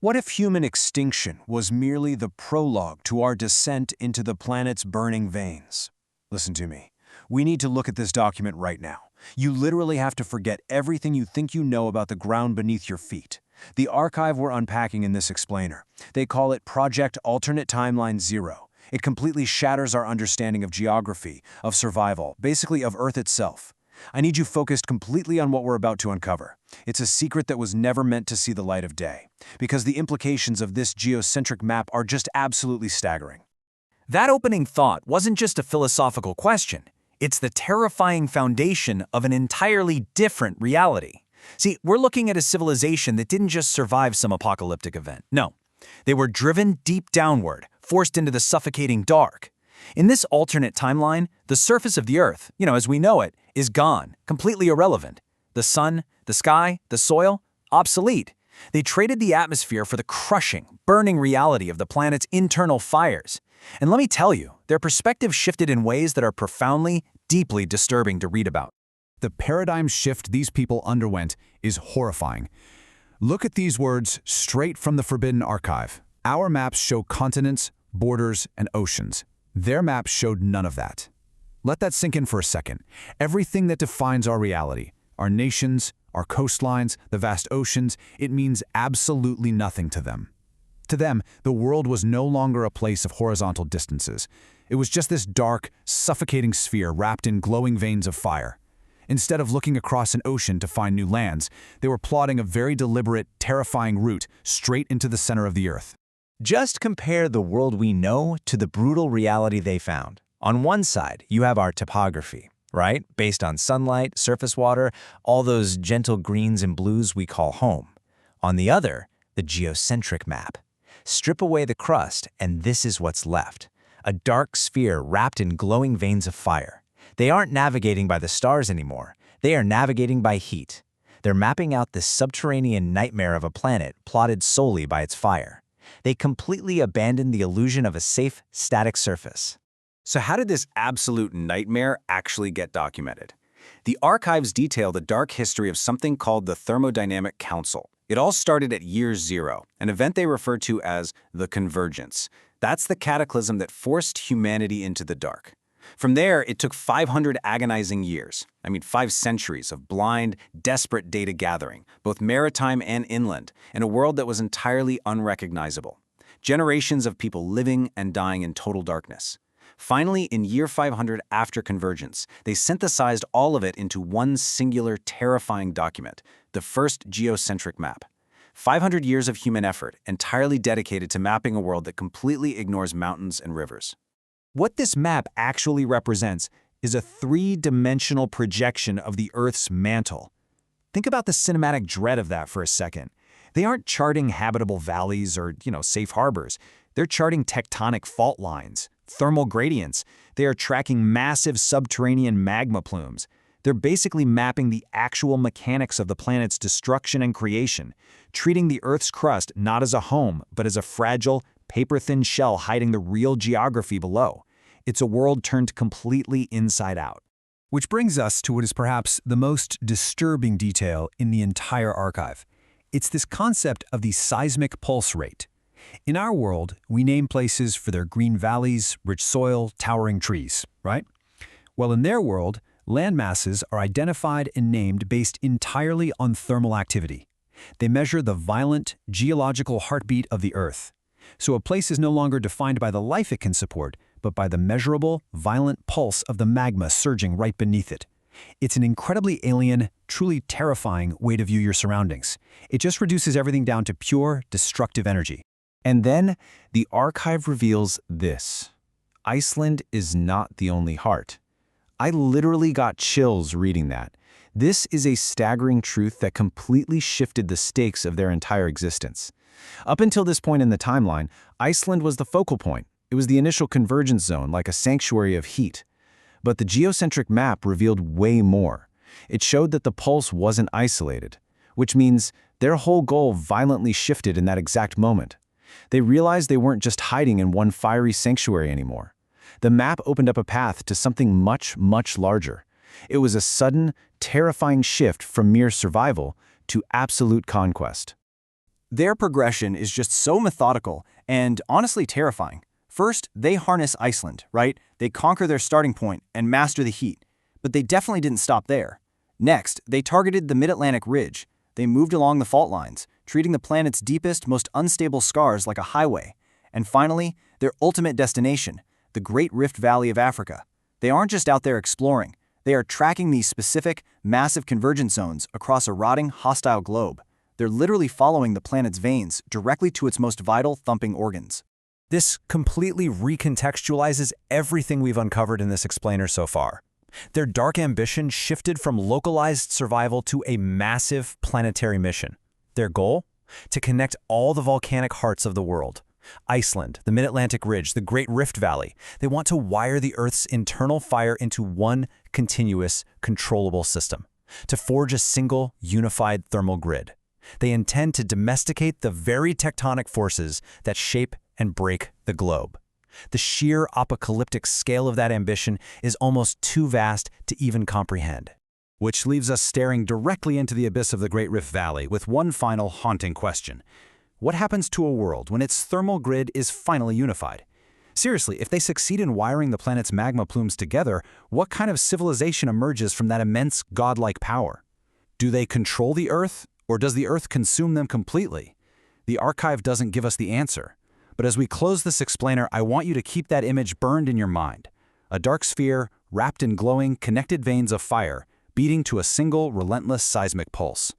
What if human extinction was merely the prologue to our descent into the planet's burning veins? Listen to me. We need to look at this document right now. You literally have to forget everything you think you know about the ground beneath your feet. The archive we're unpacking in this explainer. They call it Project Alternate Timeline Zero. It completely shatters our understanding of geography, of survival, basically of Earth itself. I need you focused completely on what we're about to uncover. It's a secret that was never meant to see the light of day, because the implications of this geocentric map are just absolutely staggering. That opening thought wasn't just a philosophical question. It's the terrifying foundation of an entirely different reality. See, we're looking at a civilization that didn't just survive some apocalyptic event. No, they were driven deep downward, forced into the suffocating dark. In this alternate timeline, the surface of the Earth, as we know it, is gone, completely irrelevant. The sun, the sky, the soil, obsolete. They traded the atmosphere for the crushing, burning reality of the planet's internal fires. And let me tell you, their perspective shifted in ways that are profoundly, deeply disturbing to read about. The paradigm shift these people underwent is horrifying. Look at these words straight from the Forbidden Archive. Our maps show continents, borders, and oceans. Their maps showed none of that. Let that sink in for a second. Everything that defines our reality, our nations, our coastlines, the vast oceans, it means absolutely nothing to them. To them, the world was no longer a place of horizontal distances. It was just this dark, suffocating sphere wrapped in glowing veins of fire. Instead of looking across an ocean to find new lands, they were plotting a very deliberate, terrifying route straight into the center of the Earth. Just compare the world we know to the brutal reality they found. On one side, you have our topography, right? Based on sunlight, surface water, all those gentle greens and blues we call home. On the other, the geocentric map. Strip away the crust, and this is what's left. A dark sphere wrapped in glowing veins of fire. They aren't navigating by the stars anymore. They are navigating by heat. They're mapping out this subterranean nightmare of a planet plotted solely by its fire. They completely abandoned the illusion of a safe, static surface. So how did this absolute nightmare actually get documented? The archives detail the dark history of something called the Thermodynamic Council. It all started at year zero, an event they refer to as the convergence. That's the cataclysm that forced humanity into the dark. From there, it took 500 agonizing years. 5 centuries of blind, desperate data gathering, both maritime and inland, in a world that was entirely unrecognizable. Generations of people living and dying in total darkness. Finally, in year 500 after convergence, they synthesized all of it into one singular, terrifying document, the First Geocentric Map. 500 years of human effort, entirely dedicated to mapping a world that completely ignores mountains and rivers. What this map actually represents is a three-dimensional projection of the Earth's mantle. Think about the cinematic dread of that for a second. They aren't charting habitable valleys or, safe harbors. They're charting tectonic fault lines, thermal gradients. They are tracking massive subterranean magma plumes. They're basically mapping the actual mechanics of the planet's destruction and creation, treating the Earth's crust not as a home, but as a fragile, paper-thin shell hiding the real geography below. It's a world turned completely inside out. Which brings us to what is perhaps the most disturbing detail in the entire archive. It's this concept of the seismic pulse rate. In our world, we name places for their green valleys, rich soil, towering trees, right? Well, in their world, land masses are identified and named based entirely on thermal activity. They measure the violent, geological heartbeat of the Earth. So a place is no longer defined by the life it can support, but by the measurable, violent pulse of the magma surging right beneath it. It's an incredibly alien, truly terrifying way to view your surroundings. It just reduces everything down to pure, destructive energy. And then, the archive reveals this. Iceland is not the only heart. I literally got chills reading that. This is a staggering truth that completely shifted the stakes of their entire existence. Up until this point in the timeline, Iceland was the focal point. It was the initial convergence zone, like a sanctuary of heat. But the geocentric map revealed way more. It showed that the pulse wasn't isolated, which means their whole goal violently shifted in that exact moment. They realized they weren't just hiding in one fiery sanctuary anymore. The map opened up a path to something much, much larger. It was a sudden, terrifying shift from mere survival to absolute conquest. Their progression is just so methodical and honestly terrifying. First, they harness Iceland, right? They conquer their starting point and master the heat. But they definitely didn't stop there. Next, they targeted the Mid-Atlantic Ridge. They moved along the fault lines, treating the planet's deepest, most unstable scars like a highway. And finally, their ultimate destination, the Great Rift Valley of Africa. They aren't just out there exploring. They are tracking these specific, massive convergence zones across a rotting, hostile globe. They're literally following the planet's veins directly to its most vital, thumping organs. This completely recontextualizes everything we've uncovered in this explainer so far. Their dark ambition shifted from localized survival to a massive planetary mission. Their goal? To connect all the volcanic hearts of the world. Iceland, the Mid-Atlantic Ridge, the Great Rift Valley. They want to wire the Earth's internal fire into one continuous, controllable system. To forge a single, unified thermal grid. They intend to domesticate the very tectonic forces that shape and break the globe. The sheer apocalyptic scale of that ambition is almost too vast to even comprehend. Which leaves us staring directly into the abyss of the Great Rift Valley with one final haunting question. What happens to a world when its thermal grid is finally unified? Seriously, if they succeed in wiring the planet's magma plumes together, what kind of civilization emerges from that immense godlike power? Do they control the Earth, or does the Earth consume them completely? The archive doesn't give us the answer. But as we close this explainer, I want you to keep that image burned in your mind. A dark sphere, wrapped in glowing, connected veins of fire, beating to a single, relentless seismic pulse.